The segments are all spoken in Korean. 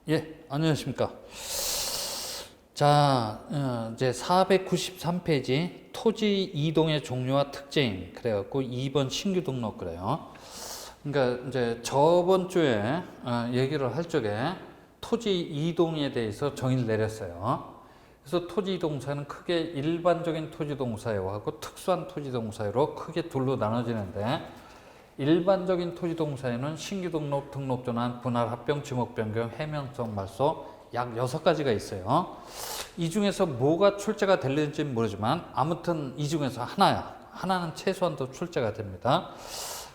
예, 안녕하십니까. 자, 이제 493페이지 토지 이동의 종류와 특징 그래갖고 2번 신규 등록 그래요. 그러니까 이제 저번 주에 얘기를 할 적에 토지 이동에 대해서 정의를 내렸어요. 그래서 토지 이동사는 크게 일반적인 토지 동사하고 특수한 토지 동사로 크게 둘로 나눠지는데, 일반적인 토지 동사에는 신규 등록, 등록 전환, 분할, 합병, 지목 변경, 해명성, 말소 약 6가지가 있어요. 이 중에서 뭐가 출제가 될는지는 모르지만 아무튼 이 중에서 하나야. 하나는 최소한도 출제가 됩니다.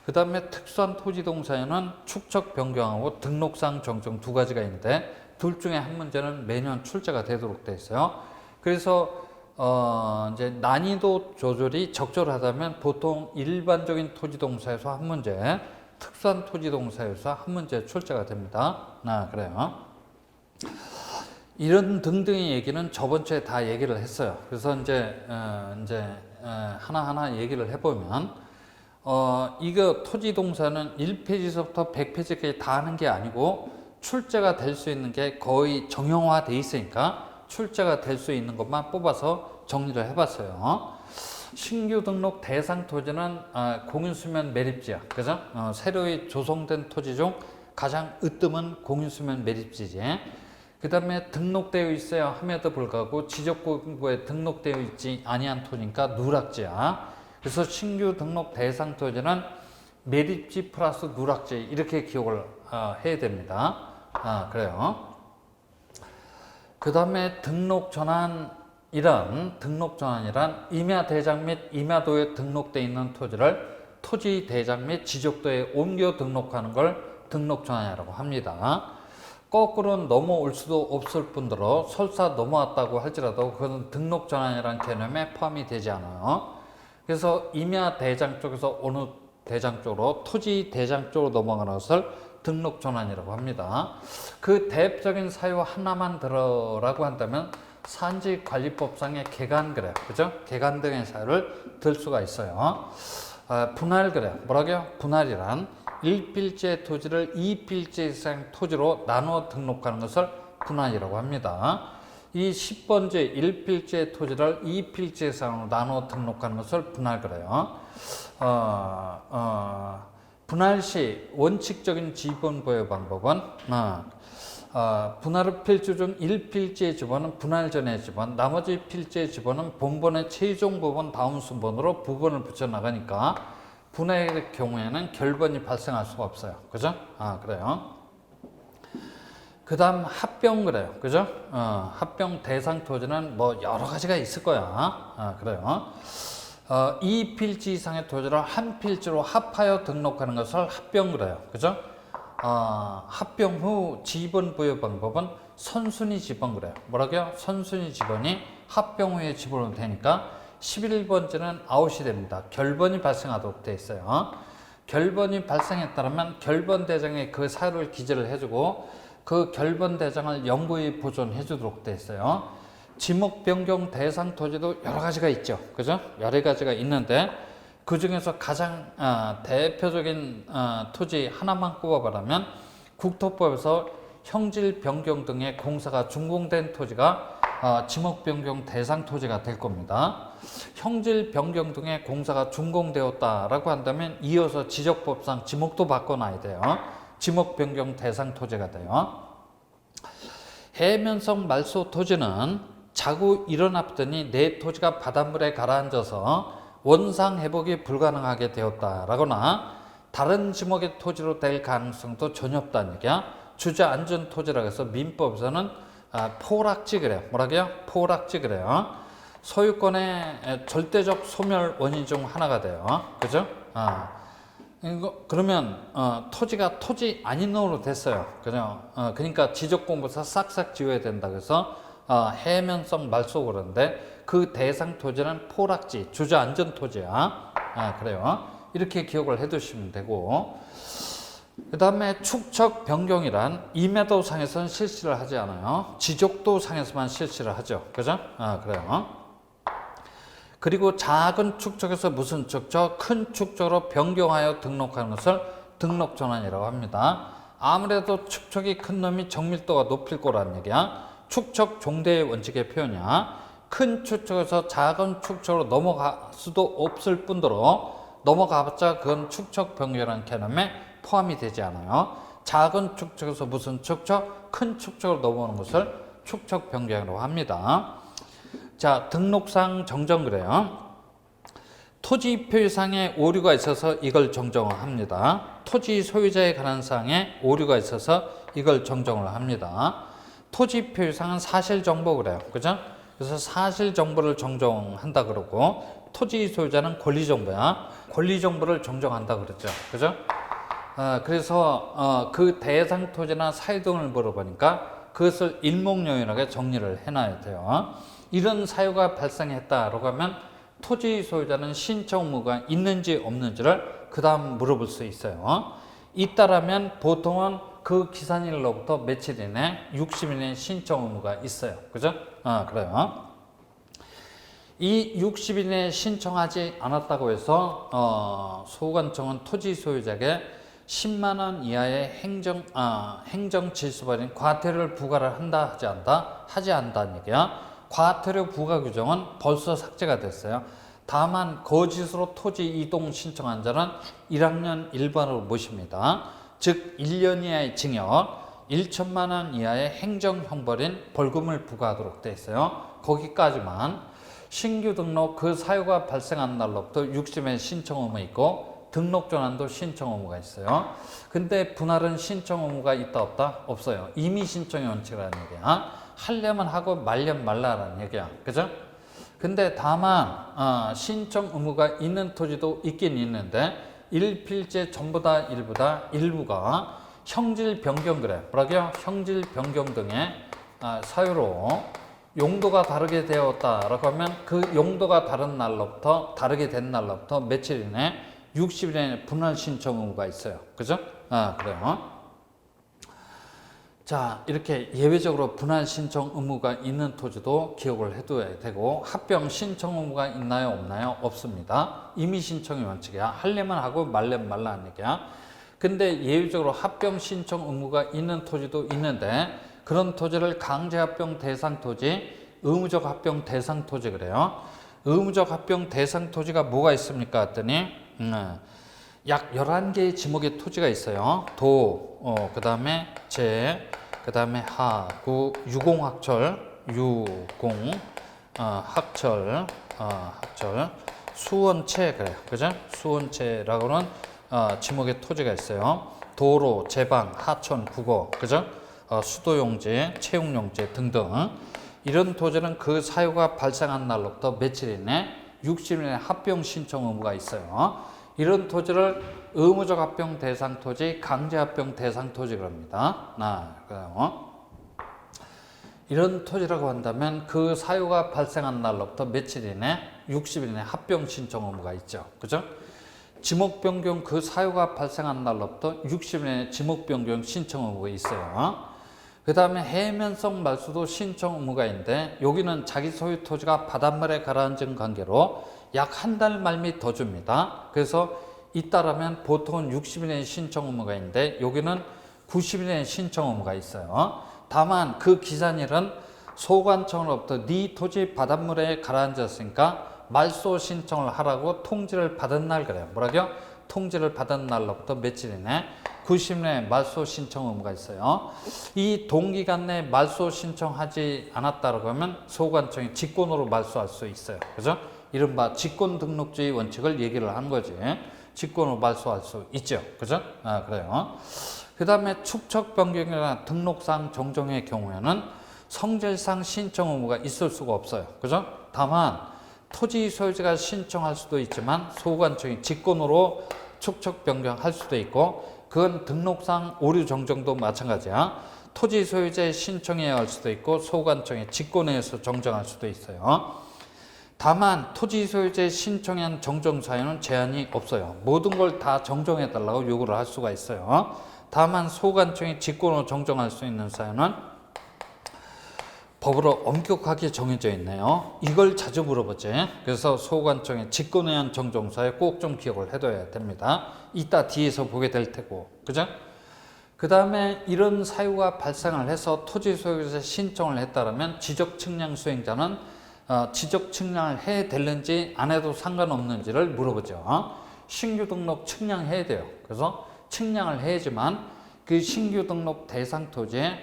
그 다음에 특수한 토지 동사에는 축척 변경하고 등록상 정정 2가지가 있는데, 둘 중에 한 문제는 매년 출제가 되도록 되어 있어요. 그래서 이제 난이도 조절이 적절하다면 보통 일반적인 토지 동사에서 한 문제, 특수한 토지 동사에서 한 문제 출제가 됩니다. 그래요. 이런 등등의 얘기는 저번 주에 다 얘기를 했어요. 그래서 이제 하나하나 얘기를 해보면, 이거 토지 동사는 1페이지서부터 100페이지까지 다 하는 게 아니고 출제가 될 수 있는 게 거의 정형화돼 있으니까 출제가 될 수 있는 것만 뽑아서 정리를 해봤어요. 신규 등록 대상 토지는 공유수면 매립지야. 그죠? 새로이 조성된 토지 중 가장 으뜸은 공유수면 매립지지. 그 다음에 등록되어 있어야 함에도 불구하고 지적구에 등록되어 있지 아니한 토지니까 누락지야. 그래서 신규 등록 대상 토지는 매립지 플러스 누락지 이렇게 기억을 해야 됩니다. 그래요. 그 다음에 등록 전환이란 임야 대장 및 임야도에 등록되어 있는 토지를 토지 대장 및 지적도에 옮겨 등록하는 걸 등록 전환이라고 합니다. 거꾸로 넘어올 수도 없을 뿐더러 설사 넘어왔다고 할지라도 그건 등록 전환이라는 개념에 포함이 되지 않아요. 그래서 임야 대장 쪽에서 어느 대장 쪽으로 토지 대장 쪽으로 넘어가는 것을 등록 전환이라고 합니다. 그 대표적인 사유 하나만 들어라고 한다면 산지관리법상의 개간 그래, 그죠? 개간 등의 사유를 들 수가 있어요. 분할 그래, 뭐라고요? 분할이란 1필지의 토지를 2필지 이상 토지로 나누어 등록하는 것을 분할이라고 합니다. 이 10번째 1필지의 토지를 2필지 이상으로 나누어 등록하는 것을 분할 그래요. 분할 시 원칙적인 지분 보유 방법은 분할 필지 중 1필지의 지분은 분할 전의 지분, 나머지 필지의 지분은 본번의 최종 부분 다음 순번으로 부분을 붙여 나가니까 분할의 경우에는 결번이 발생할 수가 없어요. 그죠? 그래요. 그 다음 합병 그래요. 그죠? 합병 대상 토지는 뭐 여러 가지가 있을 거야. 그래요. 2필지 이상의 토지를 한 필지로 합하여 등록하는 것을 합병 그래요. 그죠? 합병 후 지분 부여 방법은 선순위 지분 그래요. 뭐라고요? 선순위 지분이 합병 후에 지분으로 되니까 11번째는 아웃이 됩니다. 결번이 발생하도록 되어 있어요. 결번이 발생했다면 결번 대장에 그 사유를 기재를 해주고 그 결번 대장을 영구히 보존해 주도록 되어 있어요. 지목 변경 대상 토지도 여러 가지가 있죠. 그죠? 여러 가지가 있는데 그 중에서 가장 대표적인 토지 하나만 꼽아보라면 국토법에서 형질 변경 등의 공사가 준공된 토지가 지목 변경 대상 토지가 될 겁니다. 형질 변경 등의 공사가 준공되었다라고 한다면 이어서 지적법상 지목도 바꿔놔야 돼요. 지목 변경 대상 토지가 돼요. 해면성 말소 토지는 자고 일어났더니 내 토지가 바닷물에 가라앉아서 원상 회복이 불가능하게 되었다라거나 다른 지목의 토지로 될 가능성도 전혀 없다는 얘기야. 주저앉은 토지라고 해서 민법에서는 포락지 그래요. 뭐라고요? 포락지 그래요. 소유권의 절대적 소멸 원인 중 하나가 돼요. 그죠? 그러면 토지가 토지 아닌 놈으로 됐어요. 그죠? 그러니까 지적공부서 싹싹 지워야 된다 그래서 해면성 말소 그런데 그 대상 토지는 포락지, 주저앉은 토지야. 그래요. 이렇게 기억을 해 두시면 되고, 그 다음에 축척 변경이란 임야도 상에서는 실시를 하지 않아요. 지적도 상에서만 실시를 하죠. 그죠? 그래요. 그리고 작은 축척에서 무슨 축척? 큰 축척으로 변경하여 등록하는 것을 등록 전환이라고 합니다. 아무래도 축척이 큰 놈이 정밀도가 높을 거란 얘기야. 축척 종대의 원칙의 표현이야. 큰 축척에서 작은 축척으로 넘어갈 수도 없을 뿐더러 넘어가봤자 그건 축척 변경이라는 개념에 포함이 되지 않아요. 작은 축척에서 무슨 축척? 큰 축척으로 넘어오는 것을 축척 변경이라고 합니다. 자, 등록상 정정 그래요. 토지 표시상에 오류가 있어서 이걸 정정을 합니다. 토지 소유자에 관한 사항에 오류가 있어서 이걸 정정을 합니다. 토지 표시상은 사실 정보 그래요. 그죠? 그래서 사실 정보를 정정한다 그러고 토지 소유자는 권리 정보야. 권리 정보를 정정한다 그러죠. 그죠? 그래서 그 대상 토지나 사유 등을 물어보니까 그것을 일목요연하게 정리를 해놔야 돼요. 이런 사유가 발생했다라고 하면 토지 소유자는 신청 의무가 있는지 없는지를 그 다음 물어볼 수 있어요. 있다라면 보통은 그 기산일로부터 며칠 이내 60일 이내 신청 의무가 있어요. 그죠? 그래요. 이 60일 이내 신청하지 않았다고 해서 소관청은 토지 소유자에게 10만 원 이하의 행정 질서발인 과태료를 부과를 한다 하지 않는다는 얘기야. 과태료 부과 규정은 벌써 삭제가 됐어요. 다만 거짓으로 토지 이동 신청한 자는 1학년 일반으로 모십니다. 즉 1년 이하의 징역, 1천만 원 이하의 행정형벌인 벌금을 부과하도록 되어 있어요. 거기까지만. 신규 등록 그 사유가 발생한 날로부터 60일 신청 의무 있고 등록 전환도 신청 의무가 있어요. 근데 분할은 신청 의무가 있다 없다? 없어요. 이미 신청의 원칙이라는 얘기야. 하려면 하고 말려면 말라라는 얘기야. 그죠? 근데 다만 신청 의무가 있는 토지도 있긴 있는데 일필제 전부다 일부가 형질 변경 그래. 뭐라고요? 형질 변경 등의 사유로 용도가 다르게 되었다라고 하면 그 용도가 다른 날로부터 다르게 된 날로부터 며칠 이내 60일 이내 분할 신청 의무가 있어요. 그죠? 그래요. 자, 이렇게 예외적으로 분할 신청 의무가 있는 토지도 기억을 해둬야 되고 합병 신청 의무가 있나요? 없나요? 없습니다. 이미 신청의 원칙이야. 하려면 하고 말려면 말라는 얘기야. 근데 예외적으로 합병 신청 의무가 있는 토지도 있는데 그런 토지를 강제 합병 대상 토지, 의무적 합병 대상 토지 그래요. 의무적 합병 대상 토지가 뭐가 있습니까? 했더니 약 11개의 지목의 토지가 있어요. 도, 그 다음에 제, 그 다음에 하, 구, 유공학철, 학철, 수원채, 그래요. 그죠? 수원채라고는 지목의 토지가 있어요. 도로, 제방, 하천, 국어, 그죠? 수도용지, 채용용지 등등. 이런 토지는 그 사유가 발생한 날로부터 며칠 이내 60일 이내 합병 신청 의무가 있어요. 이런 토지를 의무적 합병 대상 토지, 강제 합병 대상 토지 그럽니다. 그래요. 이런 토지라고 한다면 그 사유가 발생한 날로부터 며칠 이내 60일 이내 합병 신청 의무가 있죠. 그죠? 지목 변경 그 사유가 발생한 날로부터 60일 이내 지목 변경 신청 의무가 있어요. 그 다음에 해면성 말소도 신청 의무가 있는데 여기는 자기 소유 토지가 바닷물에 가라앉은 관계로 약 한 달 말 및 더 줍니다. 그래서 잇따르면 보통은 60일 이내 신청 의무가 있는데 여기는 90일 이내 신청 의무가 있어요. 다만 그 기산일은 소관청으로부터 네 토지 바닷물에 가라앉았으니까 말소 신청을 하라고 통지를 받은 날 그래요. 뭐라고요? 통지를 받은 날로부터 며칠 이내 90일 내에 말소 신청 의무가 있어요. 이 동기간 내에 말소 신청하지 않았다고 하면 소관청이 직권으로 말소할 수 있어요. 그죠? 이른바 직권 등록주의 원칙을 얘기를 한 거지. 직권으로 말소할 수 있죠. 그죠? 그래요. 그 다음에 축척 변경이나 등록상 정정의 경우에는 성질상 신청 의무가 있을 수가 없어요. 그죠? 다만 토지 소유자가 신청할 수도 있지만 소관청이 직권으로 축척 변경할 수도 있고 그건 등록상 오류 정정도 마찬가지야. 토지 소유자의 신청해야 할 수도 있고 소관청의 직권에서 정정할 수도 있어요. 다만 토지 소유자의 신청한 정정 사유는 제한이 없어요. 모든 걸 다 정정해달라고 요구를 할 수가 있어요. 다만 소관청이 직권으로 정정할 수 있는 사유는 법으로 엄격하게 정해져 있네요. 이걸 자주 물어보지. 그래서 소관청의 직권에 의한 정정사유 꼭 좀 기억을 해둬야 됩니다. 이따 뒤에서 보게 될 테고. 그죠? 그 다음에 이런 사유가 발생을 해서 토지 소유자에서 신청을 했다면 지적 측량 수행자는 지적 측량을 해야 되는지 안 해도 상관없는지를 물어보죠. 신규 등록 측량해야 돼요. 그래서 측량을 해야지만 그 신규 등록 대상 토지의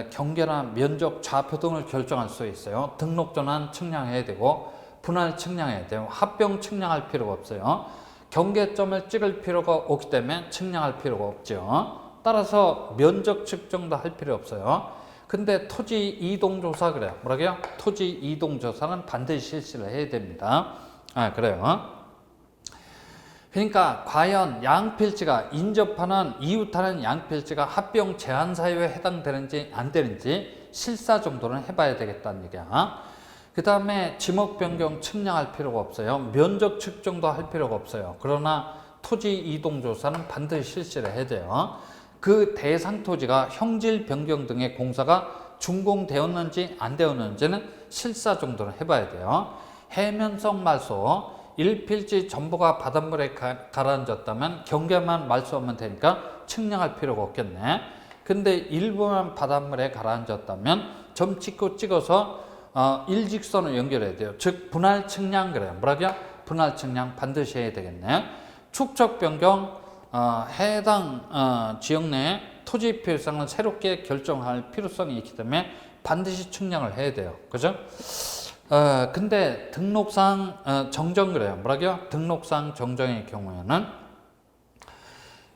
경계나 면적, 좌표 등을 결정할 수 있어요. 등록 전환 측량해야 되고 분할 측량해야 돼요. 합병 측량할 필요가 없어요. 경계점을 찍을 필요가 없기 때문에 측량할 필요가 없죠. 따라서 면적 측정도 할 필요 없어요. 근데 토지 이동조사 그래요. 뭐라고요? 토지 이동조사는 반드시 실시를 해야 됩니다. 그래요. 그러니까 과연 양필지가 인접하는 이웃하는 양필지가 합병 제한 사유에 해당되는지 안 되는지 실사 정도는 해봐야 되겠다는 얘기야. 그 다음에 지목 변경 측량할 필요가 없어요. 면적 측정도 할 필요가 없어요. 그러나 토지 이동 조사는 반드시 실시를 해야 돼요. 그 대상 토지가 형질 변경 등의 공사가 준공되었는지 안 되었는지는 실사 정도는 해봐야 돼요. 해면성 말소 1필지 전부가 바닷물에 가라앉았다면 경계만 말소하면 되니까 측량할 필요가 없겠네. 근데 일부만 바닷물에 가라앉았다면 점 찍고 찍어서 일직선을 연결해야 돼요. 즉 분할 측량 그래요. 뭐라고요? 분할 측량 반드시 해야 되겠네. 축적 변경 해당 지역 내 토지 필요성을 새롭게 결정할 필요성이 있기 때문에 반드시 측량을 해야 돼요. 그죠? 근데 등록상 정정 그래요. 뭐라고요? 등록상 정정의 경우에는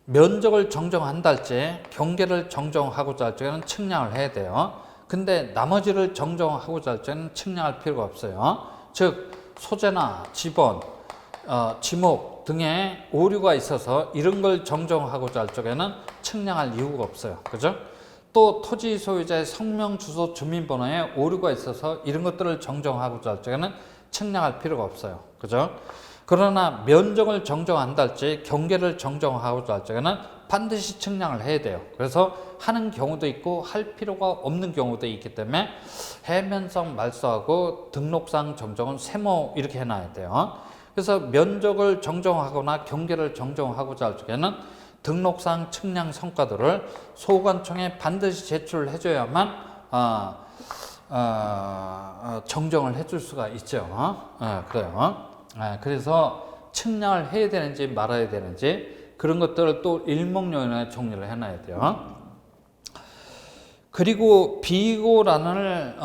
면적을 정정한다 할지 경계를 정정하고자 할 적에는 측량을 해야 돼요. 근데 나머지를 정정하고자 할 적에는 측량할 필요가 없어요. 즉 소재나 지번, 지목 등의 오류가 있어서 이런 걸 정정하고자 할 적에는 측량할 이유가 없어요. 그죠? 또 토지 소유자의 성명, 주소, 주민번호에 오류가 있어서 이런 것들을 정정하고자 할 적에는 측량할 필요가 없어요. 그죠? 그러나 면적을 정정한다 할지 경계를 정정하고자 할 적에는 반드시 측량을 해야 돼요. 그래서 하는 경우도 있고 할 필요가 없는 경우도 있기 때문에 해면성 말소하고 등록상 정정은 세모 이렇게 해놔야 돼요. 그래서 면적을 정정하거나 경계를 정정하고자 할 적에는 등록상 측량 성과들을 소관청에 반드시 제출을 해줘야만 정정을 해줄 수가 있죠. 그래요. 그래서 측량을 해야 되는지 말아야 되는지 그런 것들을 또 일목요연에 정리를 해놔야 돼요. 그리고 비고란을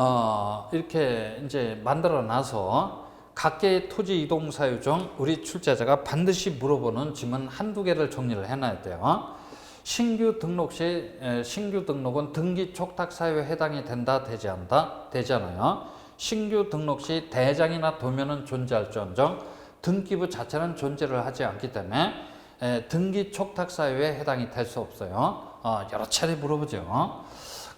이렇게 이제 만들어 놔서 각계의 토지 이동 사유 중 우리 출제자가 반드시 물어보는 질문 한두 개를 정리를 해놔야 돼요. 신규 등록 시 신규 등록은 등기 촉탁 사유에 해당이 된다 되지 않다 되잖아요. 신규 등록 시 대장이나 도면은 존재할지언정 등기부 자체는 존재를 하지 않기 때문에 등기 촉탁 사유에 해당이 될 수 없어요. 여러 차례 물어보죠.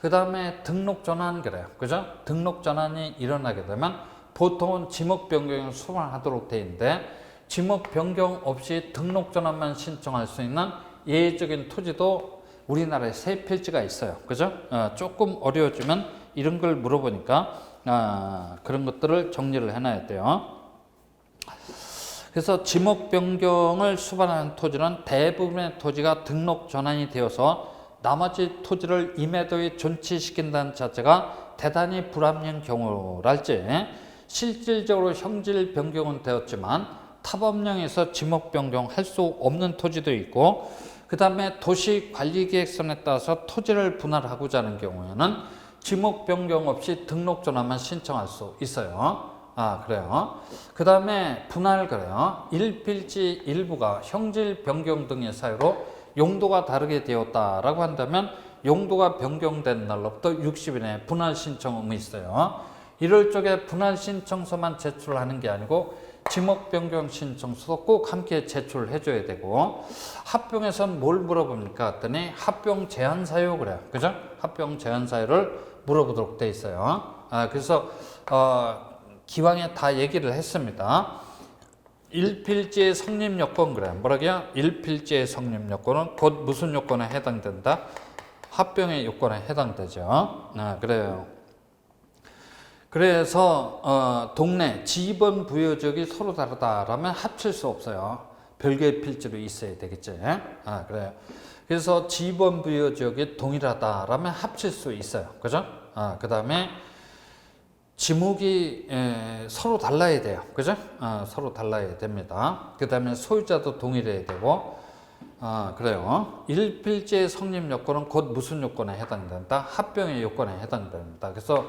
그 다음에 등록 전환 그래요. 그죠? 등록 전환이 일어나게 되면 보통은 지목 변경을 수반하도록 되어 있는데 지목 변경 없이 등록 전환만 신청할 수 있는 예외적인 토지도 우리나라에 세 필지가 있어요. 그죠? 조금 어려워지면 이런 걸 물어보니까 그런 것들을 정리를 해놔야 돼요. 그래서 지목 변경을 수반하는 토지는 대부분의 토지가 등록 전환이 되어서 나머지 토지를 임야도에 존치시킨다는 자체가 대단히 불합리한 경우랄지 실질적으로 형질 변경은 되었지만 타법령에서 지목 변경할 수 없는 토지도 있고 그 다음에 도시관리계획선에 따라서 토지를 분할하고자 하는 경우에는 지목 변경 없이 등록 전환만 신청할 수 있어요. 그래요. 그 다음에 분할 그래요. 1필지 일부가 형질 변경 등의 사유로 용도가 다르게 되었다라고 한다면 용도가 변경된 날로부터 60일 내에 분할 신청 의무 있어요. 이럴 적에 분할 신청서만 제출하는 게 아니고 지목 변경 신청서도 꼭 함께 제출을 해줘야 되고 합병에서는 뭘 물어봅니까? 했더니 합병 제한 사유 그래요. 그죠? 합병 제한 사유를 물어보도록 돼 있어요. 그래서 기왕에 다 얘기를 했습니다. 1필지의 성립 요건 그래요. 뭐라고요? 1필지의 성립 요건은 곧 무슨 요건에 해당된다? 합병의 요건에 해당되죠. 그래요. 그래서 동네 지번 부여지역이 서로 다르다라면 합칠 수 없어요. 별개의 필지로 있어야 되겠지. 그래요. 그래서 지번 부여 지역이 동일하다라면 합칠 수 있어요. 그죠? 그 다음에 지목이 서로 달라야 돼요. 그죠? 서로 달라야 됩니다. 그 다음에 소유자도 동일해야 되고, 그래요. 일필지의 성립 요건은 곧 무슨 요건에 해당된다? 합병의 요건에 해당됩니다. 그래서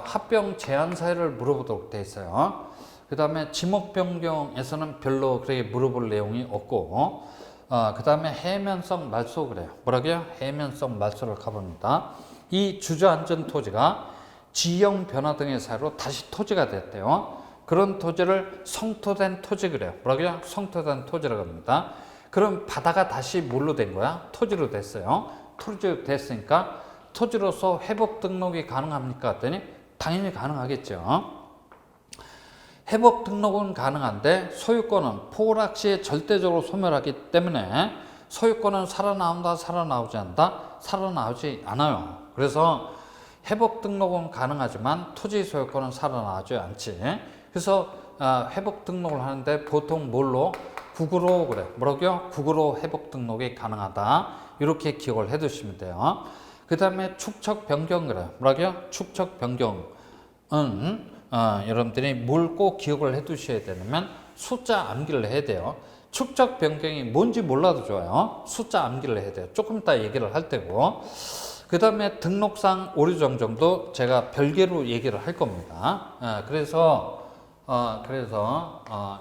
합병 제한 사유를 물어보도록 돼 있어요. 그 다음에 지목 변경에서는 별로 그렇게 물어볼 내용이 없고, 그 다음에 해면성 말소 그래요. 뭐라고요? 해면성 말소를 가봅니다. 이 주저앉은 토지가 지형 변화 등의 사유로 다시 토지가 됐대요. 그런 토지를 성토된 토지 그래요. 뭐라고요? 성토된 토지라고 합니다. 그럼 바다가 다시 뭘로 된 거야? 토지로 됐어요. 토지로 됐으니까 토지로서 회복 등록이 가능합니까? 했더니 당연히 가능하겠죠. 회복 등록은 가능한데 소유권은 포괄학 시에 절대적으로 소멸하기 때문에 소유권은 살아나온다, 살아나오지 않다, 살아나오지 않아요. 그래서 회복 등록은 가능하지만 토지 소유권은 살아나오지 않지. 그래서 회복 등록을 하는데 보통 뭘로? 국으로 그래. 뭐라고요? 국으로 회복 등록이 가능하다. 이렇게 기억을 해 두시면 돼요. 그 다음에 축척 변경 그래. 뭐라고요? 축척 변경은 여러분들이 뭘 꼭 기억을 해 두셔야 되냐면 숫자 암기를 해야 돼요. 축척 변경이 뭔지 몰라도 좋아요. 숫자 암기를 해야 돼요. 조금 이따 얘기를 할 테고. 그 다음에 등록상 오류 정정도 제가 별개로 얘기를 할 겁니다. 그래서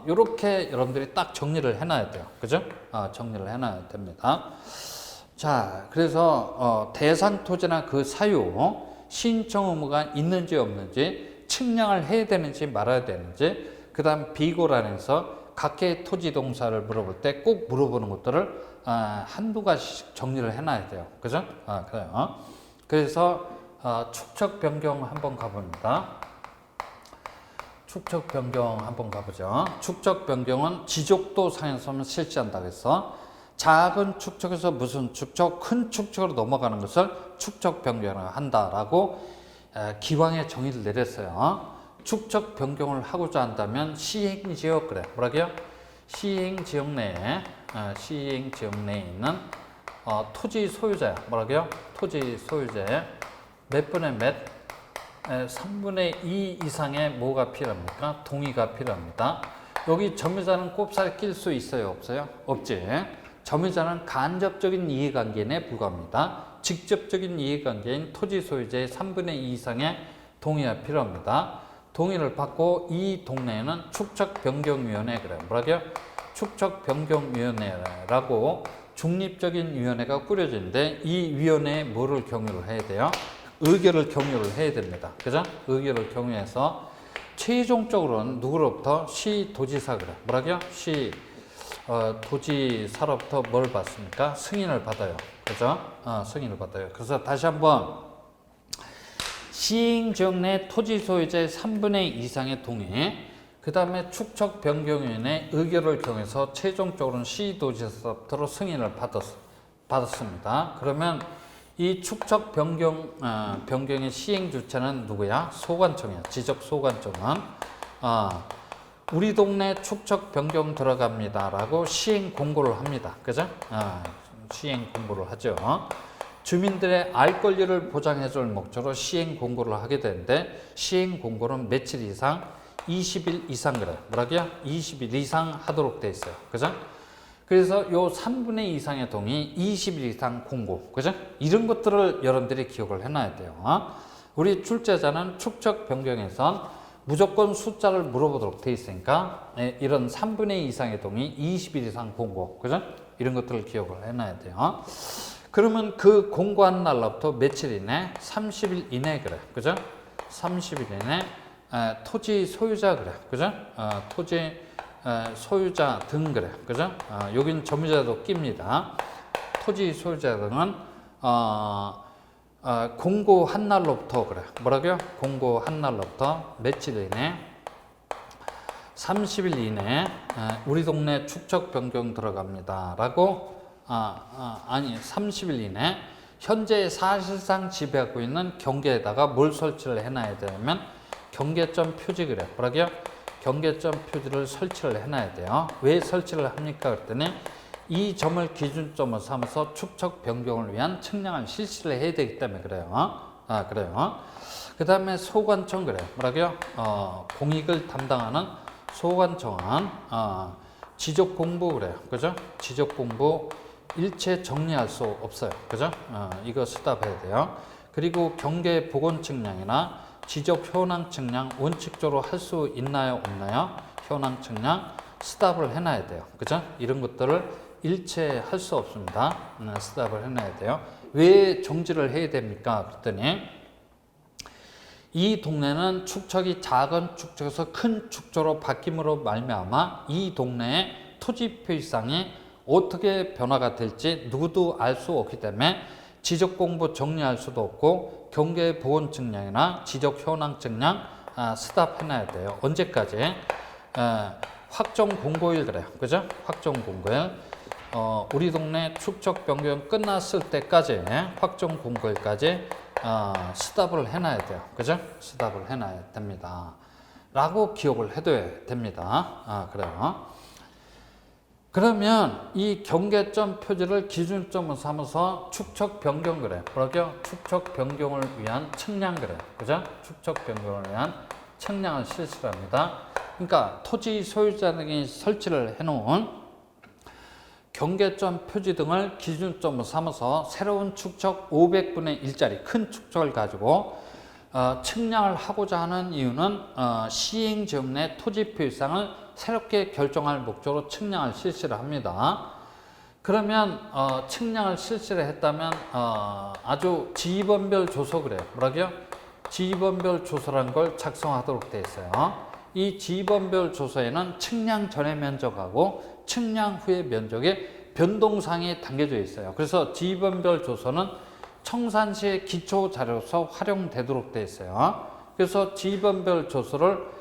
이렇게 여러분들이 딱 정리를 해놔야 돼요. 그죠? 정리를 해놔야 됩니다. 자, 그래서 대상 토지나 그 사유, 신청 의무가 있는지 없는지, 측량을 해야 되는지 말아야 되는지, 그 다음 비고란에서 각계의 토지 동사를 물어볼 때 꼭 물어보는 것들을 한두 가지씩 정리를 해놔야 돼요. 그죠? 그래요. 그래서 축척 변경 한번 가봅니다. 축척 변경 한번 가보죠. 축척 변경은 지적도 상에서만 실시한다 그래서 작은 축척에서 무슨 축척, 큰 축척으로 넘어가는 것을 축척 변경을 한다라고 기왕의 정의를 내렸어요. 축척 변경을 하고자 한다면 시행지역 그래. 뭐라고요? 시행지역 내에 있는 토지 소유자야. 뭐라고요? 토지 소유자의 몇 분의 몇? 3분의 2 이상의 뭐가 필요합니까? 동의가 필요합니다. 여기 점유자는 꼽살 낄 수 있어요? 없어요? 없지. 점유자는 간접적인 이해관계에 불과합니다. 직접적인 이해관계인 토지 소유자의 3분의 2 이상의 동의가 필요합니다. 동의를 받고 이 동네에는 축척변경위원회 그래. 뭐라고요? 축척변경위원회라고 중립적인 위원회가 꾸려지는데 이 위원회에 뭐를 경유를 해야 돼요? 의결을 경유를 해야 됩니다. 그죠? 의결을 경유해서 최종적으로는 누구로부터? 시도지사 그래. 뭐라고요? 도지사로부터 뭘 받습니까? 승인을 받아요. 그죠? 승인을 받아요. 그래서 다시 한번 시행지역 내 토지 소유자의 3분의 2 이상의 동의, 그 다음에 축척 변경위원회 의결을 경해서 최종적으로는 시도지사로부터 승인을 받았습니다. 그러면 이 축척 변경의 시행 주체는 누구야? 소관청이야. 지적 소관청은 우리 동네 축척 변경 들어갑니다라고 시행 공고를 합니다. 그죠? 시행 공고를 하죠. 주민들의 알 권리를 보장해 줄 목적으로 시행 공고를 하게 되는데 시행 공고는 며칠 이상? 20일 이상 그래. 뭐라고요? 20일 이상 하도록 돼 있어요. 그죠? 그래서 요 3분의 2 이상의 동의 20일 이상 공고. 그죠? 이런 것들을 여러분들이 기억을 해놔야 돼요. 우리 출제자는 축척 변경에선 무조건 숫자를 물어보도록 돼 있으니까 이런 3분의 2 이상의 동의 20일 이상 공고. 그죠? 이런 것들을 기억을 해놔야 돼요. 그러면 그 공고한 날로부터 며칠 이내? 30일 이내 그래. 그죠? 30일 이내 토지 소유자 그래. 그죠? 토지 소유자 등 그래. 그죠? 여긴 점유자도 낍니다. 토지 소유자 등은 공고한 날로부터 그래. 뭐라고요? 공고한 날로부터 며칠 이내? 30일 이내 우리 동네 축척 변경 들어갑니다. 라고 아니 30일 이내 현재 사실상 지배하고 있는 경계에다가 뭘 설치를 해놔야 되냐면 경계점 표지 그래. 뭐라고요? 경계점 표지를 설치를 해놔야 돼요. 왜 설치를 합니까? 그랬더니 이 점을 기준점으로 삼아서 축척 변경을 위한 측량을 실시를 해야 되기 때문에 그래요. 그래요. 그 다음에 소관청 그래요. 뭐라고요? 공익을 담당하는 소관청은 지적 공부 그래요. 그죠? 지적 공부 일체 정리할 수 없어요. 그죠? 이거 스탑해야 돼요. 그리고 경계 보건 측량이나 지적 현황 측량 원칙적으로 할 수 있나요? 없나요? 현황 측량 스탑을 해놔야 돼요. 그죠? 이런 것들을 일체 할 수 없습니다. 스탑을 해놔야 돼요. 왜 정지를 해야 됩니까? 그랬더니 이 동네는 축척이 작은 축척에서 큰 축척으로 바뀜으로 말미암아 이 동네의 토지 표시상이 어떻게 변화가 될지 누구도 알 수 없기 때문에 지적 공부 정리할 수도 없고 경계 보건 측량이나 지적 현황 측량 스탑해놔야 돼요. 언제까지? 확정 공고일 그래요. 그죠? 확정 공고일. 우리 동네 축척 변경 끝났을 때까지 확정 공고일까지 스탑을 해놔야 돼요. 그죠? 스탑을 해놔야 됩니다. 라고 기억을 해둬야 됩니다. 그래요. 그러면 이 경계점 표지를 기준점으로 삼아서 축척 변경 그래. 뭐라고요? 축척 변경을 위한 측량 그래. 그죠? 축척 변경을 위한 측량을 실시합니다. 그러니까 토지 소유자 등이 설치를 해놓은 경계점 표지 등을 기준점으로 삼아서 새로운 축척 500분의 1짜리 큰 축척을 가지고 측량을 하고자 하는 이유는 시행지역 내 토지 표시상을 새롭게 결정할 목적으로 측량을 실시를 합니다. 그러면 측량을 실시를 했다면 아주 지번별 조서 그래요. 뭐라고요? 지번별 조서라는 걸 작성하도록 되어 있어요. 이 지번별 조서에는 측량 전의 면적하고 측량 후의 면적에 변동사항이 담겨져 있어요. 그래서 지번별 조서는 청산시의 기초 자료로서 활용되도록 되어 있어요. 그래서 지번별 조서를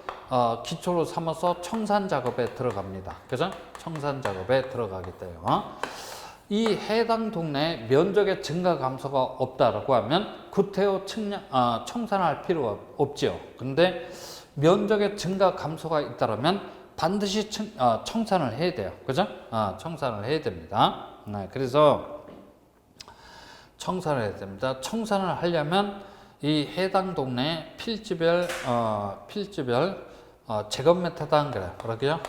기초로 삼아서 청산 작업에 들어갑니다. 그죠? 청산 작업에 들어가게 돼요. 이 해당 동네에 면적의 증가 감소가 없다라고 하면 구태여 청산할 필요가 없죠. 근데 면적의 증가 감소가 있다면 반드시 청산을 해야 돼요. 그죠? 청산을 해야 됩니다. 그래서 청산을 해야 됩니다. 청산을 하려면 이 해당 동네 필지별 제곱미터당 그래. 뭐라고요?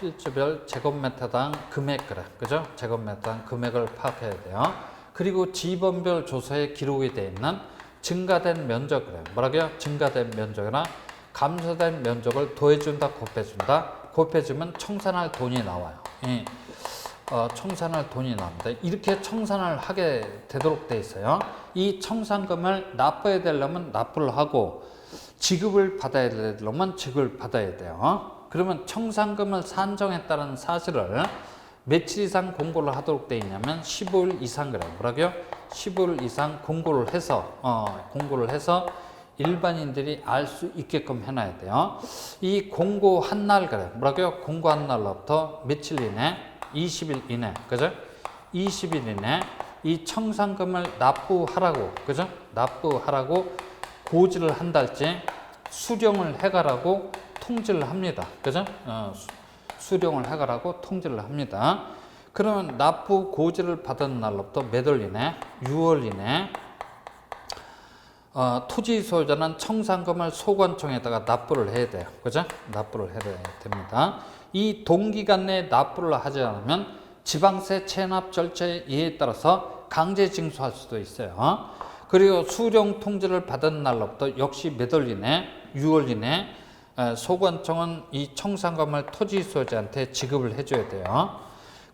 필지별 제곱미터당 금액 그래. 그죠? 제곱미터당 금액을 파악해야 돼요. 그리고 지번별 조서에 기록이 되어 있는 증가된 면적 그래. 뭐라고요? 증가된 면적이나 감소된 면적을 더해준다, 곱해준다. 곱해주면 청산할 돈이 나와요. 청산할 돈이 나옵니다. 이렇게 청산을 하게 되도록 돼 있어요. 이 청산금을 납부해야 되려면 납부를 하고 지급을 받아야 되려면 지급을 받아야 돼요. 그러면 청산금을 산정했다는 사실을 며칠 이상 공고를 하도록 돼 있냐면 15일 이상 그래요. 뭐라고요? 15일 이상 공고를 해서 일반인들이 알 수 있게끔 해놔야 돼요. 이 공고한 날 그래요. 뭐라고요? 공고한 날로부터 며칠 이내? 20일 이내. 그죠? 20일 이내 이 청산금을 납부하라고. 그죠? 납부하라고 고지를 한달째 수령을 해가라고 통지를 합니다. 그죠? 수령을 해가라고 통지를 합니다. 그러면 납부 고지를 받은 날로부터 몇 월 이내? 6월 이내 토지 소유자는 청산금을 소관청에다가 납부를 해야 돼요. 그죠? 납부를 해야 됩니다. 이 동기간 내에 납부를 하지 않으면 지방세 체납 절차에 의해 따라서 강제 징수할 수도 있어요. 그리고 수령 통지를 받은 날로부터 역시 몇 월 이내? 6월 이내 소관청은 이 청산금을 토지 소유자한테 지급을 해줘야 돼요.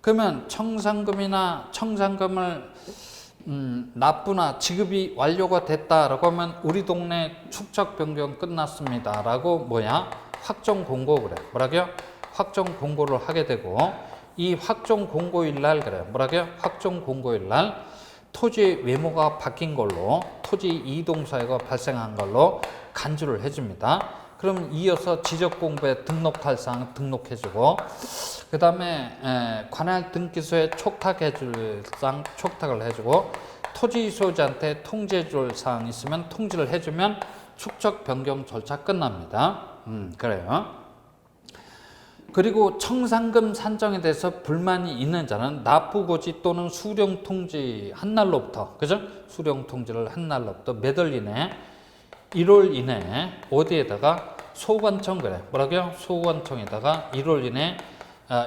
그러면 청산금을 납부나 지급이 완료가 됐다라고 하면 우리 동네 축척 변경 끝났습니다라고 확정 공고 그래. 뭐라고요? 확정 공고를 하게 되고 이 확정 공고일 날 그래. 뭐라고요? 확정 공고일 날 토지 외모가 바뀐 걸로 토지 이동 사유가 발생한 걸로 간주를 해줍니다. 그럼 이어서 지적공부에 등록할 사항 등록해주고 그 다음에 관할 등기소에 촉탁해줄 사항 촉탁을 해주고 토지 소유자한테 통지해줄 사항 있으면 통지를 해주면 축척 변경 절차 끝납니다. 그래요. 그리고 청산금 산정에 대해서 불만이 있는 자는 납부고지 또는 수령통지 한 날로부터, 그죠? 수령통지를 한 날로부터 몇 월 이내, 1월 이내 어디에다가 소관청, 그래 뭐라고요? 소관청에다가 1월 이내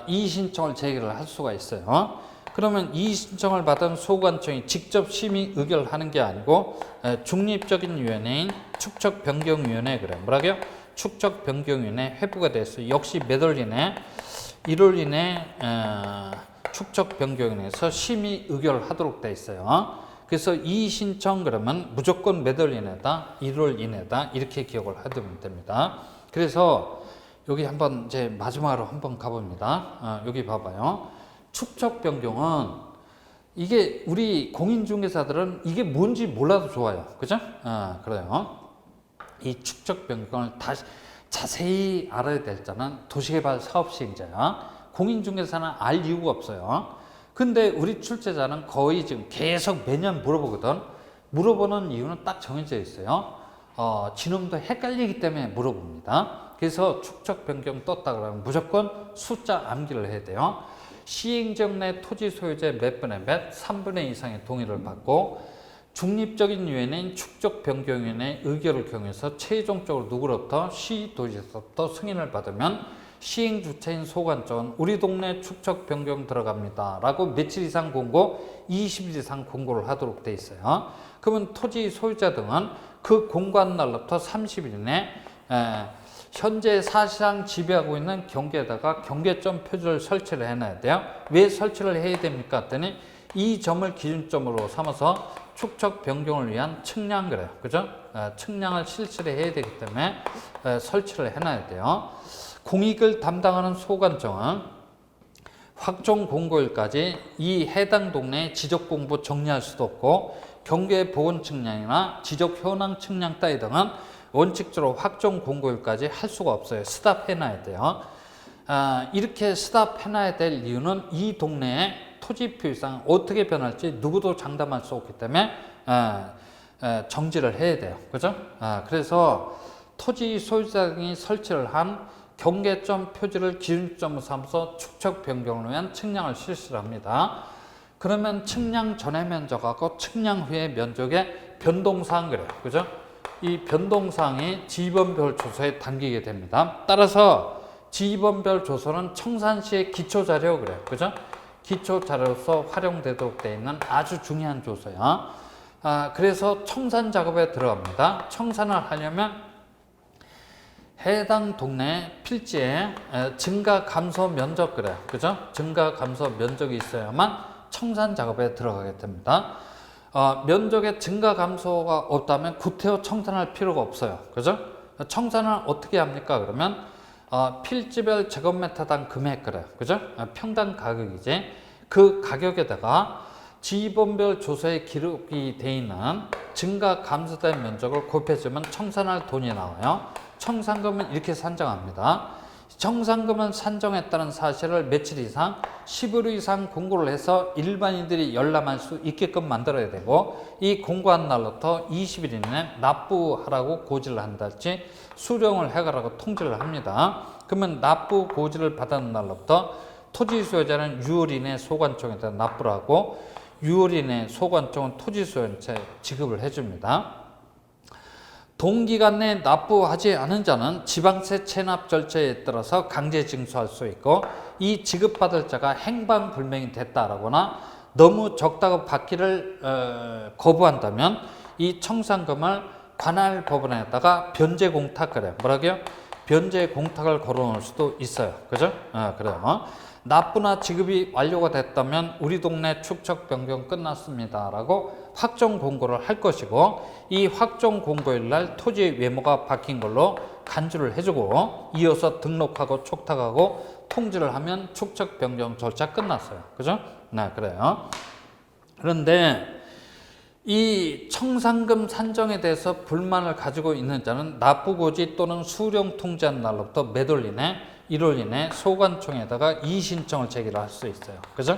이의신청을 제기를 할 수가 있어요. 그러면 이의신청을 받은 소관청이 직접 심의 의결하는 게 아니고 중립적인 위원회인 축척변경위원회, 그래 뭐라고요? 축척변경위원회 회부가 됐어요. 역시 몇 월 이내, 1월 이내 축척변경위원회에서 심의 의결하도록 돼 있어요. 그래서 이의신청 그러면 무조건 몇 월 이내다, 1월 이내다 이렇게 기억을 하면 됩니다. 그래서 여기 한번 이제 마지막으로 한번 가봅니다. 여기 봐봐요. 축척 변경은 이게 우리 공인중개사들은 이게 뭔지 몰라도 좋아요. 그죠? 그래요. 이 축척 변경을 다시 자세히 알아야 될 자는 도시개발 사업시행자야. 공인중개사는 알 이유가 없어요. 근데 우리 출제자는 거의 지금 계속 매년 물어보거든. 물어보는 이유는 딱 정해져 있어요. 지놈도 헷갈리기 때문에 물어봅니다. 그래서 축척 변경 떴다 그러면 무조건 숫자 암기를 해야 돼요. 시행지역 내 토지 소유자의 몇 분의 몇, 3분의 이상의 동의를 받고 중립적인 위원회인 축척변경위원회 의결을 경유해서 최종적으로 누구로부터? 시도지사로부터 승인을 받으면 시행 주체인 소관청은 우리 동네 축척변경 들어갑니다 라고 며칠 이상 공고, 20일 이상 공고를 하도록 돼 있어요. 그러면 토지 소유자 등은 그 공고한 날로부터 30일 이내 현재 사실상 지배하고 있는 경계에다가 경계점 표지를 설치를 해놔야 돼요. 왜 설치를 해야 됩니까? 했더니 이 점을 기준점으로 삼아서 축척 변경을 위한 측량, 그래요. 그죠? 측량을 실시를 해야 되기 때문에 설치를 해놔야 돼요. 공익을 담당하는 소관청은 확정 공고일까지 이 해당 동네의 지적 공부 정리할 수도 없고 경계 보건 측량이나 지적 현황 측량 따위 등은 원칙적으로 확정 공고일까지 할 수가 없어요. 스탑해놔야 돼요. 이렇게 스탑해놔야 될 이유는 이 동네의 토지 표시상 어떻게 변할지 누구도 장담할 수 없기 때문에 정지를 해야 돼요. 그죠? 그래서 토지 소유자들이 설치를 한 경계점 표지를 기준점으로 삼아서 축척 변경을 위한 측량을 실시를 합니다. 그러면 측량 전의 면적하고 측량 후의 면적의 변동사항, 그래요. 그죠? 이 변동사항이 지번별 조서에 담기게 됩니다. 따라서 지번별 조서는 청산시의 기초자료, 그래요. 그죠? 기초자료로서 활용되도록 되어 있는 아주 중요한 조서야. 그래서 청산 작업에 들어갑니다. 청산을 하려면 해당 동네 필지에 증가 감소 면적, 그래요. 그죠? 증가 감소 면적이 있어야만 청산 작업에 들어가게 됩니다. 면적의 증가 감소가 없다면 구태여 청산할 필요가 없어요. 그죠? 청산을 어떻게 합니까? 그러면 필지별 제곱미터당 금액, 그래요. 그죠? 평당 가격이지. 그 가격에다가 지번별 조서에 기록이 되어 있는 증가 감소된 면적을 곱해주면 청산할 돈이 나와요. 청산금은 이렇게 산정합니다. 청산금은 산정했다는 사실을 며칠 이상, 10일 이상 공고를 해서 일반인들이 열람할 수 있게끔 만들어야 되고, 이 공고한 날로부터 20일 이내 납부하라고 고지를 한달지 수령을 해가라고 통지를 합니다. 그러면 납부 고지를 받은 날로부터 토지 소유자는 6월 이내 소관청에다 납부를 하고 6월 이내 소관청은 토지 소유자에 지급을 해줍니다. 동기간 내에 납부하지 않은 자는 지방세 체납 절차에 따라서 강제 징수할 수 있고, 이 지급받을 자가 행방불명이 됐다라거나 너무 적다고 받기를 거부한다면 이 청산금을 관할 법원에다가 변제 공탁, 그래요. 뭐라고요? 변제 공탁을 걸어놓을 수도 있어요. 그죠? 그래요. 납부나 지급이 완료가 됐다면 우리 동네 축척 변경 끝났습니다 라고 확정 공고를 할 것이고, 이 확정 공고일 날 토지 외모가 바뀐 걸로 간주를 해주고 이어서 등록하고 촉탁하고 통지를 하면 축척 변경 절차 끝났어요. 그죠? 네, 그래요. 그런데 이 청산금 산정에 대해서 불만을 가지고 있는 자는 납부고지 또는 수령 통지한 날로부터 몇 월 이내, 1월 이내 소관청에다가 이의신청을 제기를 할 수 있어요. 그죠?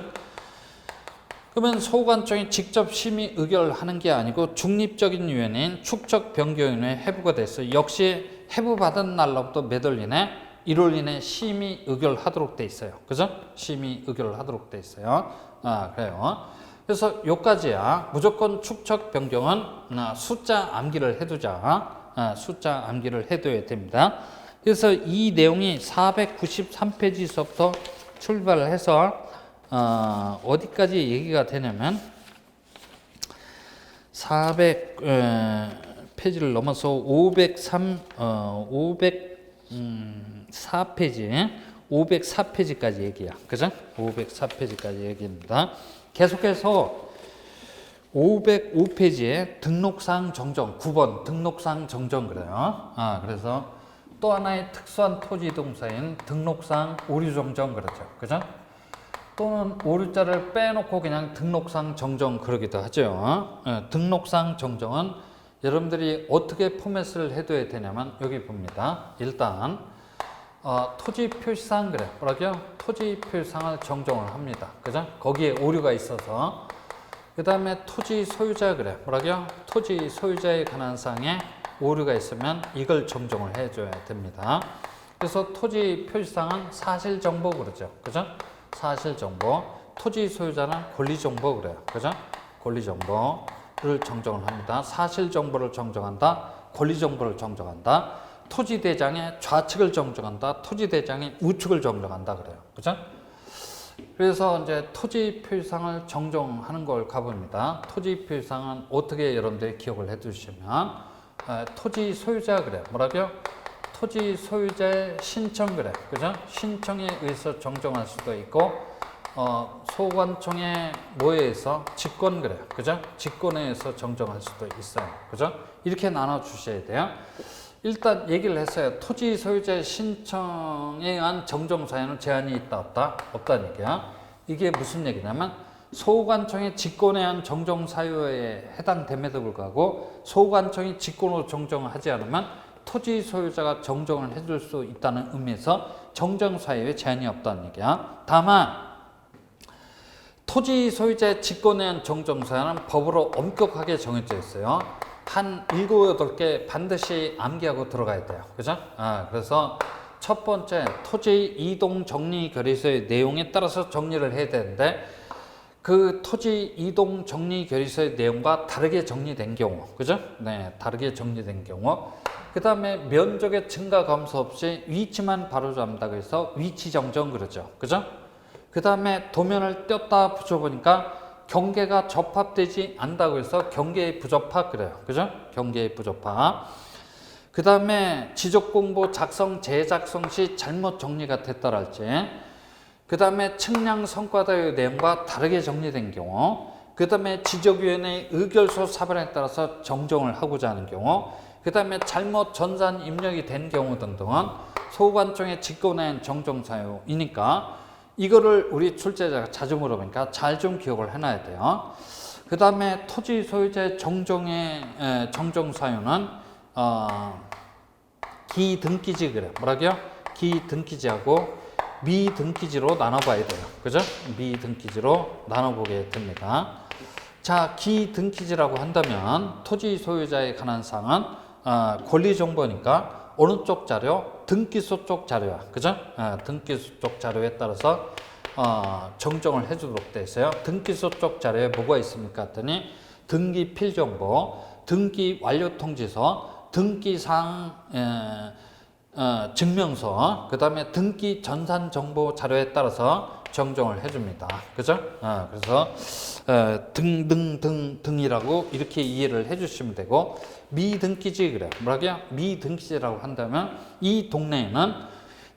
그러면 소관청이 직접 심의 의결하는 게 아니고 중립적인 위원회인 축척변경위원회 회부가 됐어요. 역시 회부받은 날로부터 몇 월 이내, 이로 인해 심의 의결하도록 돼 있어요. 그죠? 심의 의결을 하도록 돼 있어요. 그래요. 그래서 요까지야. 무조건 축척 변경은 숫자 암기를 해두자. 숫자 암기를 해둬야 됩니다. 그래서 이 내용이 493페이지서부터 출발을 해서 어디까지 얘기가 되냐면 400페이지를 넘어서 504페이지까지 얘기야. 그죠? 504페이지까지 얘기입니다. 계속해서 505페이지에 등록사항 정정 9번 등록사항 정정 그래요. 그래서 또 하나의 특수한 토지 동사인 등록사항 오류 정정 그러죠. 그죠? 또는 오류자를 빼놓고 그냥 등록사항 정정 그러기도 하죠. 등록사항 정정은 여러분들이 어떻게 포맷을 해둬야 되냐면 여기 봅니다. 일단 토지 표시사항 그래. 뭐라고요? 토지 표시사항을 정정을 합니다. 그죠? 거기에 오류가 있어서 그 다음에 토지 소유자 그래. 뭐라고요? 토지 소유자에 관한 사항에 오류가 있으면 이걸 정정을 해줘야 됩니다. 그래서 토지 표시사항은 사실정보 그러죠. 그죠? 사실정보. 토지 소유자는 권리정보 그래요. 그죠? 권리정보를 정정을 합니다. 사실정보를 정정한다. 권리정보를 정정한다. 토지대장의 좌측을 정정한다. 토지대장의 우측을 정정한다. 그래요. 그죠? 그래서 이제 토지 표시사항을 정정하는 걸 가봅니다. 토지 표시사항은 어떻게 여러분들이 기억을 해 두시면 토지 소유자 그래. 뭐라고요? 토지 소유자의 신청 그래. 그죠? 신청에 의해서 정정할 수도 있고 소관청의 뭐에 의해서 직권 그래. 그죠? 직권에 의해서 정정할 수도 있어요. 그죠? 이렇게 나눠 주셔야 돼요. 일단 얘기를 했어요. 토지 소유자의 신청에 의한 정정 사유는 제한이 있다 없다? 없다는 얘기야. 이게 무슨 얘기냐면 소관청의 직권에 의한 정정 사유에 해당됨에도 불구하고 소관청이 직권으로 정정을 하지 않으면 토지 소유자가 정정을 해줄 수 있다는 의미에서 정정 사유에 제한이 없다는 얘기야. 다만 토지 소유자의 직권에 의한 정정 사유는 법으로 엄격하게 정해져 있어요. 한 7, 8개 반드시 암기하고 들어가야 돼요. 그죠? 그래서 첫 번째 토지 이동 정리 결의서의 내용에 따라서 정리를 해야 되는데 그 토지 이동 정리 결의서의 내용과 다르게 정리된 경우, 그죠? 네, 다르게 정리된 경우. 그 다음에 면적의 증가 감소 없이 위치만 바로잡는다고 해서 위치 정정 그러죠. 그죠? 그 다음에 도면을 떼었다 붙여보니까 경계가 접합되지 않는다고 해서 경계의 부접합 그래요. 그죠? 경계의 부접합. 그 다음에 지적공보 작성, 재작성 시 잘못 정리가 됐다랄지, 그 다음에 측량 성과다의 내용과 다르게 정리된 경우, 그 다음에 지적위원회의 의결서 사변에 따라서 정정을 하고자 하는 경우, 그 다음에 잘못 전산 입력이 된 경우 등등은 소관청의 직권에 정정 사유이니까 이거를 우리 출제자가 자주 물어보니까 잘 좀 기억을 해놔야 돼요. 그 다음에 토지 소유자의 정정 사유는 기등기지 그래. 뭐라고요? 기등기지하고 미등기지로 나눠봐야 돼요. 그죠? 미등기지로 나눠보게 됩니다. 자, 기등기지라고 한다면 토지 소유자에 관한 사항은 권리정보니까 어느 쪽 자료? 등기소 쪽 자료야. 그죠? 등기소 쪽 자료에 따라서 정정을 해주도록 되어 있어요. 등기소 쪽 자료에 뭐가 있습니까? 했더니 등기 필정보, 등기 완료 통지서, 등기상 증명서, 그 다음에 등기 전산 정보 자료에 따라서 정정을 해줍니다. 그죠? 그래서 등이라고 이렇게 이해를 해주시면 되고, 미등기지 그래. 뭐라고요? 미등기지라고 한다면 이 동네에는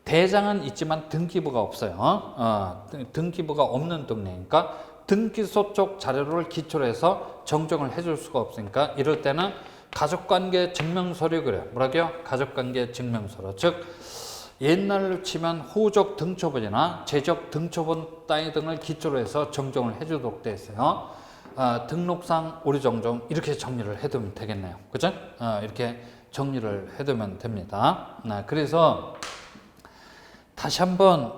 대장은 있지만 등기부가 없어요. 등기부가 없는 동네니까 등기소 쪽 자료를 기초로 해서 정정을 해줄 수가 없으니까 이럴 때는 가족관계 증명서류 그래. 뭐라고요? 가족관계 증명서류. 즉 옛날로 치면 호적 등초본이나 재적 등초본 따위 등을 기초로 해서 정정을 해주도록 되어 있어요. 등록상 오류 정정 이렇게 정리를 해두면 되겠네요. 그죠? 이렇게 정리를 해두면 됩니다. 그래서 다시 한번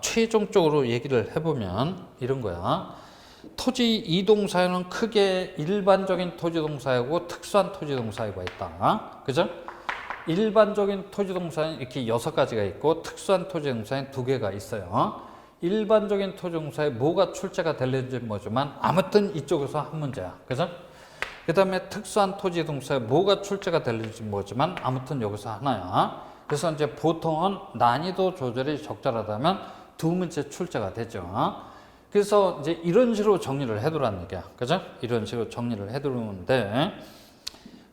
최종적으로 얘기를 해보면 이런 거야. 토지 이동사유는 크게 일반적인 토지동사유고 특수한 토지동사유가 있다. 그죠? 일반적인 토지동사는 이렇게 6가지가 있고 특수한 토지동사는 2개가 있어요. 일반적인 토지동사에 뭐가 출제가 될는지 모르지만 아무튼 이쪽에서 한 문제야. 그죠? 그 다음에 특수한 토지동사에 뭐가 출제가 될는지 모르지만 아무튼 여기서 하나야. 그래서 이제 보통은 난이도 조절이 적절하다면 2문제 출제가 되죠. 그래서 이제 이런 식으로 정리를 해두라는 얘기야. 그죠? 이런 식으로 정리를 해두는데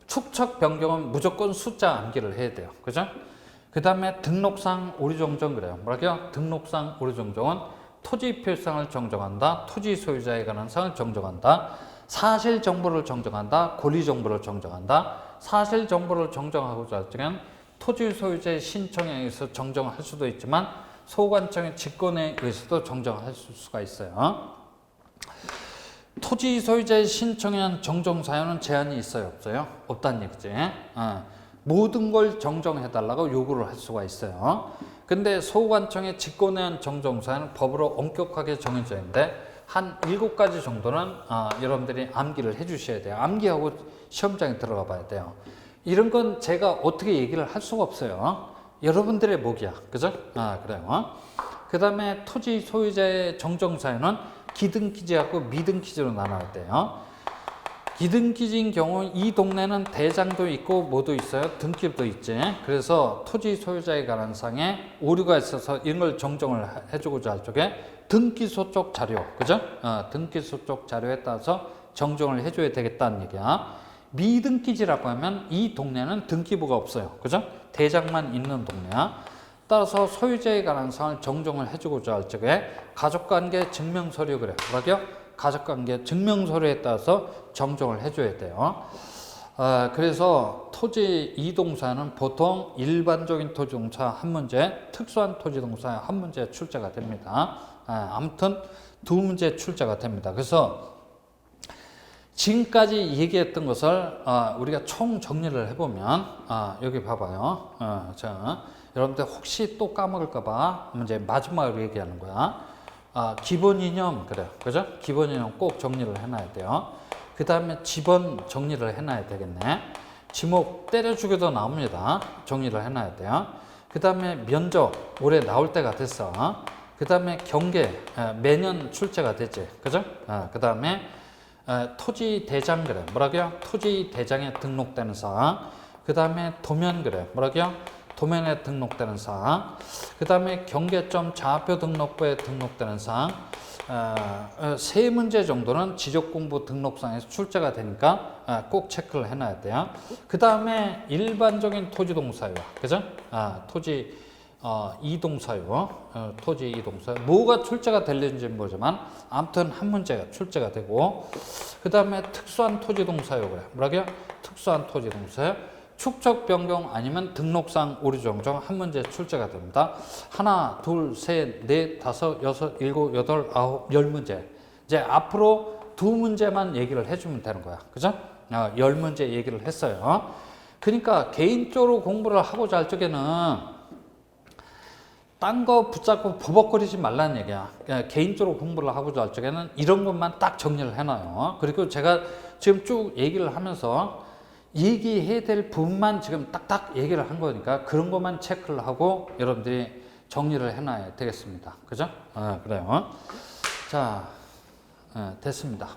축척 변경은 무조건 숫자 암기를 해야 돼요. 그죠? 그 다음에 등록상 오류정정 그래요. 뭐라고요? 등록상 오류정정은 토지 필상을 정정한다. 토지 소유자에 관한 사항을 정정한다. 사실 정보를 정정한다. 권리 정보를 정정한다. 사실 정보를 정정하고자 할 때는 토지 소유자의 신청에 의해서 정정할 수도 있지만 소관청의 직권에 의해서도 정정할 수가 있어요. 토지 소유자의 신청에 의한 정정 사유는 제한이 있어요? 없어요? 없다는 얘기지. 모든 걸 정정해달라고 요구를 할 수가 있어요. 근데 소관청의 직권에 의한 정정 사유는 법으로 엄격하게 정해져 있는데 한 7가지 정도는 여러분들이 암기를 해 주셔야 돼요. 암기하고 시험장에 들어가 봐야 돼요. 이런 건 제가 어떻게 얘기를 할 수가 없어요. 여러분들의 목이야. 그죠? 그래요. 그 다음에 토지 소유자의 정정 사유는 기등기지하고 미등기지로 나눠야 돼요. 기등기지인 경우 이 동네는 대장도 있고 뭐도 있어요. 등기부도 있지. 그래서 토지 소유자에 관한 사항에 오류가 있어서 이런 걸 정정을 해주고자 할 쪽에 등기소 쪽 자료, 그죠? 등기소 쪽 자료에 따라서 정정을 해줘야 되겠다는 얘기야. 미등기지라고 하면 이 동네는 등기부가 없어요. 그죠? 대장만 있는 동네야. 따라서 소유자에 관한 사항을 정정을 해주고자 할 적에 가족관계 증명서류 그래. 뭐라고요? 가족관계 증명서류에 따라서 정정을 해줘야 돼요. 그래서 토지 이동사는 보통 일반적인 토지동사 한 문제, 특수한 토지동사 한 문제 출제가 됩니다. 아무튼 2문제 출제가 됩니다. 그래서 지금까지 얘기했던 것을 우리가 총 정리를 해보면 여기 봐봐요. 자, 여러분들 혹시 또 까먹을까봐 이제 마지막으로 얘기하는 거야. 기본 이념 그래요. 그죠? 기본 이념 꼭 정리를 해놔야 돼요. 그 다음에 지번 정리를 해놔야 되겠네. 지목 때려주기도 나옵니다. 정리를 해놔야 돼요. 그 다음에 면적 올해 나올 때가 됐어. 그 다음에 경계 매년 출제가 되지. 그죠? 그 다음에 토지 대장 그래. 뭐라고요? 토지 대장에 등록되는 사항. 그 다음에 도면 그래. 뭐라고요? 도면에 등록되는 사항. 그 다음에 경계점 좌표 등록부에 등록되는 사항. 3문제 정도는 지적공부 등록상에서 출제가 되니까 꼭 체크를 해놔야 돼요. 그 다음에 일반적인 토지동사유. 그죠? 토지 이동사유, 토지 이동사유. 뭐가 출제가 될는지 모르지만 아무튼 한 문제가 출제가 되고 그 다음에 특수한 토지동사유 그래. 뭐라고요? 특수한 토지동사유. 축척 변경 아니면 등록상 오류 정정 한 문제 출제가 됩니다. 하나, 둘, 셋, 넷, 다섯, 여섯, 일곱, 여덟, 아홉, 10문제. 이제 앞으로 2문제만 얘기를 해주면 되는 거야. 그죠? 10문제 얘기를 했어요. 그러니까 개인적으로 공부를 하고자 할 적에는 딴 거 붙잡고 버벅거리지 말라는 얘기야. 그냥 개인적으로 공부를 하고자 할 적에는 이런 것만 딱 정리를 해놔요. 그리고 제가 지금 쭉 얘기를 하면서 얘기해야 될 부분만 지금 딱딱 얘기를 한 거니까 그런 것만 체크를 하고 여러분들이 정리를 해놔야 되겠습니다. 그죠? 그래요. 자, 됐습니다.